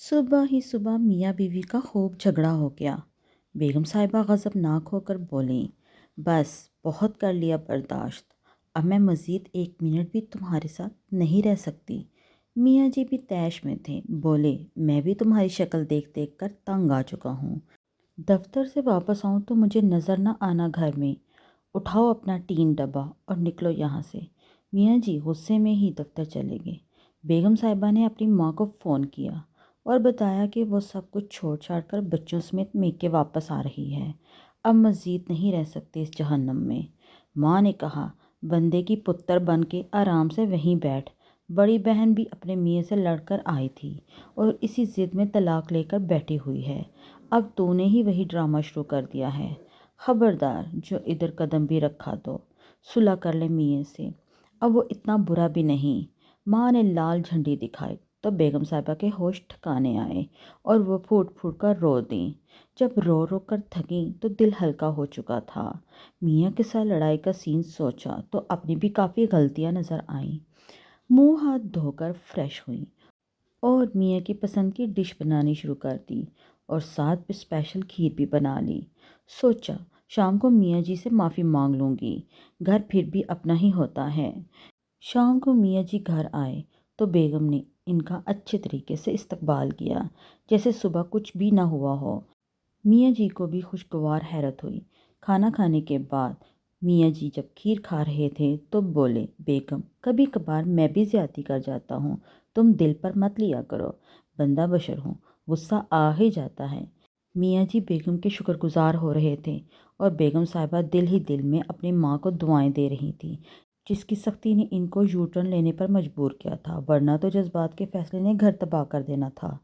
صبح ہی صبح میاں بیوی کا خوب جھگڑا ہو گیا۔ بیگم صاحبہ غضبناک ہو کر بولیں، بس بہت کر لیا برداشت، اب میں مزید 1 منٹ بھی تمہارے ساتھ نہیں رہ سکتی۔ میاں جی بھی طیش میں تھے، بولے میں بھی تمہاری شکل دیکھ دیکھ کر تنگ آ چکا ہوں۔ دفتر سے واپس آؤں تو مجھے نظر نہ آنا گھر میں، اٹھاؤ اپنا ٹین ڈبہ اور نکلو یہاں سے۔ میاں جی غصے میں ہی دفتر چلے گئے۔ بیگم صاحبہ نے اپنی ماں کو فون کیا اور بتایا کہ وہ سب کچھ چھوڑ چھاڑ کر بچوں سمیت میکے واپس آ رہی ہے، اب مزید نہیں رہ سکتے اس جہنم میں۔ ماں نے کہا، بندے کی پتر بن کے آرام سے وہیں بیٹھ، بڑی بہن بھی اپنے میاں سے لڑ کر آئی تھی اور اسی ضد میں طلاق لے کر بیٹھی ہوئی ہے، اب تو نے ہی وہی ڈرامہ شروع کر دیا ہے۔ خبردار جو ادھر قدم بھی رکھا تو صلح کر لے میاں سے، اب وہ اتنا برا بھی نہیں۔ ماں نے لال جھنڈی دکھائی تو بیگم صاحبہ کے ہوش ٹھکانے آئے اور وہ پھوٹ پھوٹ کر رو دیں۔ جب رو رو کر تھکیں تو دل ہلکا ہو چکا تھا۔ میاں کے ساتھ لڑائی کا سین سوچا تو اپنی بھی کافی غلطیاں نظر آئیں۔ منہ ہاتھ دھو کر فریش ہوئیں اور میاں کی پسند کی ڈش بنانی شروع کر دی اور ساتھ بھی اسپیشل کھیر بھی بنا لی۔ سوچا شام کو میاں جی سے معافی مانگ لوں گی، گھر پھر بھی اپنا ہی ہوتا ہے۔ شام کو میاں جی گھر آئے تو بیگم نے ان کا اچھے طریقے سے استقبال کیا، جیسے صبح کچھ بھی نہ ہوا ہو۔ میاں جی کو بھی خوشگوار حیرت ہوئی۔ کھانا کھانے کے بعد میاں جی جب کھیر کھا رہے تھے تو بولے، بیگم کبھی کبھار میں بھی زیادتی کر جاتا ہوں، تم دل پر مت لیا کرو، بندہ بشر ہوں، غصہ آ ہی جاتا ہے۔ میاں جی بیگم کے شکر گزار ہو رہے تھے اور بیگم صاحبہ دل ہی دل میں اپنی ماں کو دعائیں دے رہی تھی، جس کی سختی نے ان کو یو ٹرن لینے پر مجبور کیا تھا، ورنہ تو جذبات کے فیصلے نے گھر تباہ کر دینا تھا۔